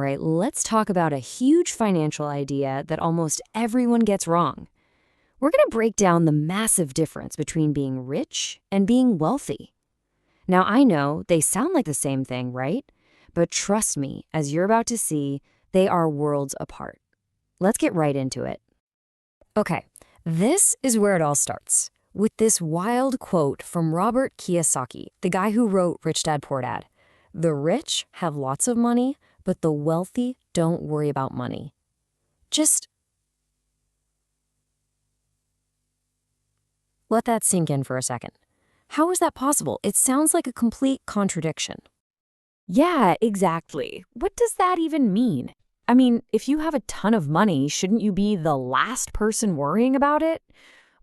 right, let's talk about a huge financial idea that almost everyone gets wrong. We're going to break down the massive difference between being rich and being wealthy. Now, I know they sound like the same thing, right? But trust me, as you're about to see, they are worlds apart. Let's get right into it. Okay, this is where it all starts, with this wild quote from Robert Kiyosaki, the guy who wrote Rich Dad, Poor Dad. The rich have lots of money, but the wealthy don't worry about money. Just let that sink in for a second. How is that possible? It sounds like a complete contradiction. Yeah, exactly. What does that even mean? I mean, if you have a ton of money, shouldn't you be the last person worrying about it?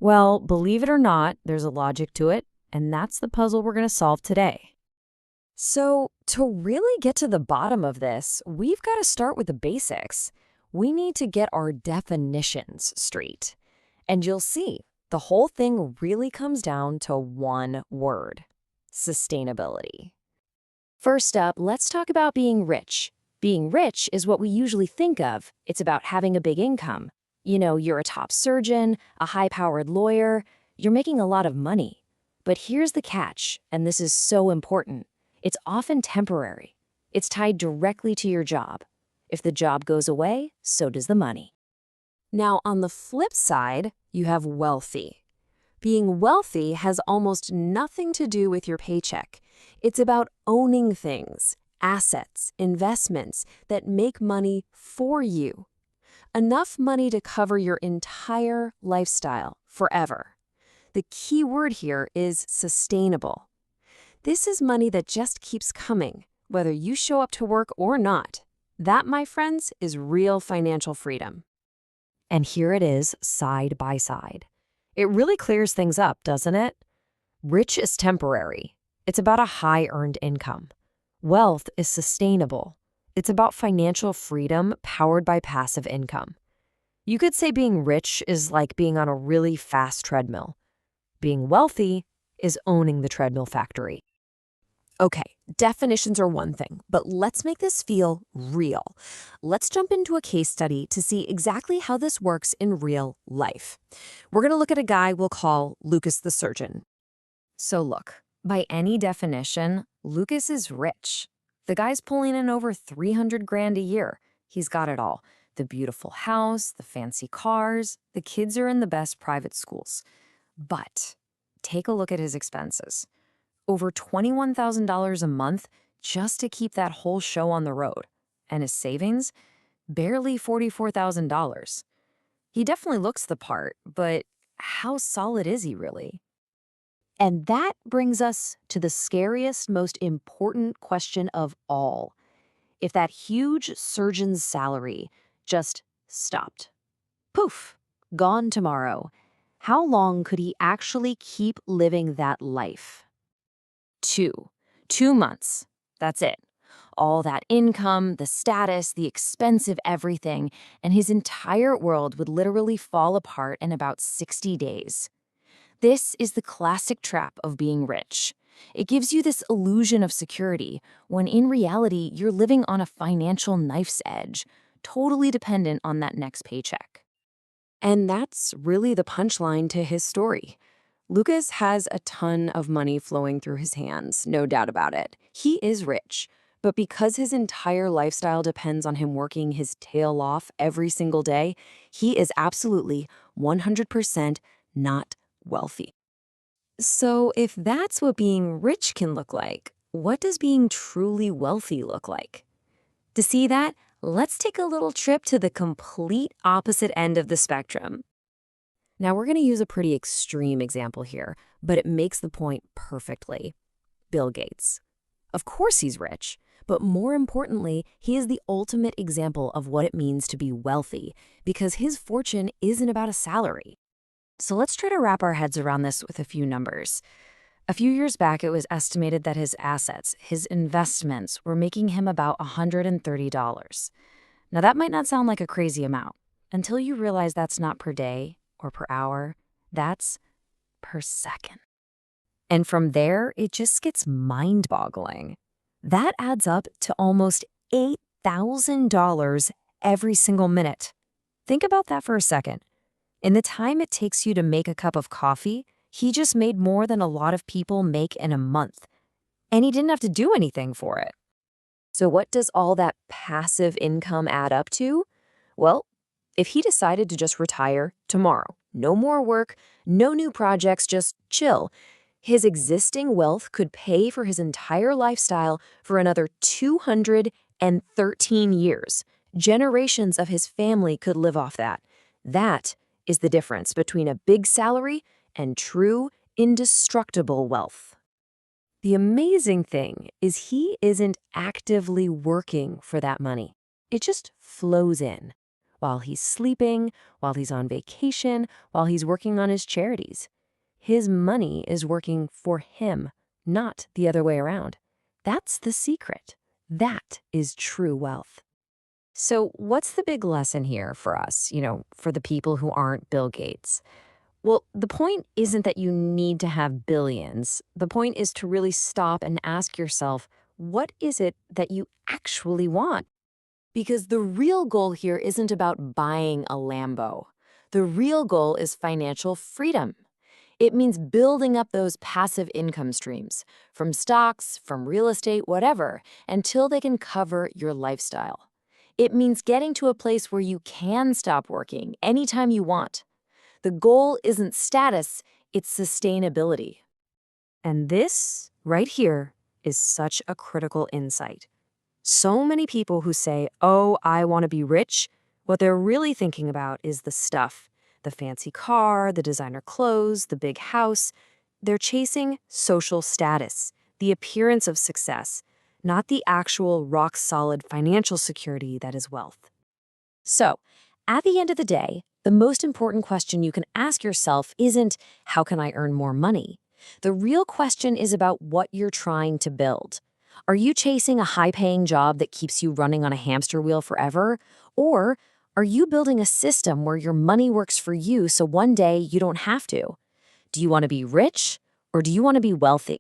Well, believe it or not, there's a logic to it, and that's the puzzle we're going to solve today. So, to really get to the bottom of this, we've got to start with the basics. We need to get our definitions straight. And you'll see, the whole thing really comes down to one word: sustainability. First up, let's talk about being rich. Being rich is what we usually think of. It's about having a big income. You know, you're a top surgeon, a high-powered lawyer, you're making a lot of money. But here's the catch, and this is so important. It's often temporary. It's tied directly to your job. If the job goes away, so does the money. Now, on the flip side, you have wealthy. Being wealthy has almost nothing to do with your paycheck. It's about owning things, assets, investments that make money for you. Enough money to cover your entire lifestyle forever. The key word here is sustainable. This is money that just keeps coming, whether you show up to work or not. That, my friends, is real financial freedom. And here it is, side by side. It really clears things up, doesn't it? Rich is temporary. It's about a high-earned income. Wealth is sustainable. It's about financial freedom powered by passive income. You could say being rich is like being on a really fast treadmill. Being wealthy is owning the treadmill factory. Okay, definitions are one thing, but let's make this feel real. Let's jump into a case study to see exactly how this works in real life. We're going to look at a guy we'll call Lukas the surgeon. So look, by any definition, Lukas is rich. The guy's pulling in over 300 grand a year. He's got it all. The beautiful house, the fancy cars, the kids are in the best private schools. But take a look at his expenses. Over $21,000 a month just to keep that whole show on the road. And his savings? Barely $44,000. He definitely looks the part, but how solid is he really? And that brings us to the scariest, most important question of all. If that huge surgeon's salary just stopped, poof, gone tomorrow, how long could he actually keep living that life? 2 months. That's it. All that income, the status, the expensive everything, and his entire world would literally fall apart in about 60 days. This is the classic trap of being rich. It gives you this illusion of security, when in reality, you're living on a financial knife's edge, totally dependent on that next paycheck. And that's really the punchline to his story. Lukas has a ton of money flowing through his hands, no doubt about it. He is rich, but because his entire lifestyle depends on him working his tail off every single day, he is absolutely 100% not wealthy. So if that's what being rich can look like, what does being truly wealthy look like? To see that, let's take a little trip to the complete opposite end of the spectrum. Now, we're going to use a pretty extreme example here, but it makes the point perfectly. Bill Gates. Of course he's rich, but more importantly, he is the ultimate example of what it means to be wealthy, because his fortune isn't about a salary. So let's try to wrap our heads around this with a few numbers. A few years back, it was estimated that his assets, his investments, were making him about $130. Now, that might not sound like a crazy amount until you realize that's not per day or per hour, that's per second. And from there, it just gets mind-boggling. That adds up to almost $1,000 every single minute. Think about that for a second. In the time it takes you to make a cup of coffee, he just made more than a lot of people make in a month. And he didn't have to do anything for it. So what does all that passive income add up to? Well, if he decided to just retire tomorrow, no more work, no new projects, just chill, his existing wealth could pay for his entire lifestyle for another 213 years. Generations of his family could live off that. That is the difference between a big salary and true, indestructible wealth. The amazing thing is he isn't actively working for that money. It just flows in. While he's sleeping, while he's on vacation, while he's working on his charities. His money is working for him, not the other way around. That's the secret. That is true wealth. So what's the big lesson here for us, for the people who aren't Bill Gates? Well, the point isn't that you need to have billions. The point is to really stop and ask yourself, what is it that you actually want? Because the real goal here isn't about buying a Lambo. The real goal is financial freedom. It means building up those passive income streams, from stocks, from real estate, whatever, until they can cover your lifestyle. It means getting to a place where you can stop working anytime you want. The goal isn't status, it's sustainability. And this, right here, is such a critical insight. So many people who say, oh, I want to be rich, what they're really thinking about is the stuff. The fancy car, the designer clothes, the big house. They're chasing social status, the appearance of success, not the actual rock-solid financial security that is wealth. So, at the end of the day, the most important question you can ask yourself isn't, how can I earn more money? The real question is about what you're trying to build. Are you chasing a high-paying job that keeps you running on a hamster wheel forever? Or are you building a system where your money works for you so one day you don't have to? Do you want to be rich or do you want to be wealthy?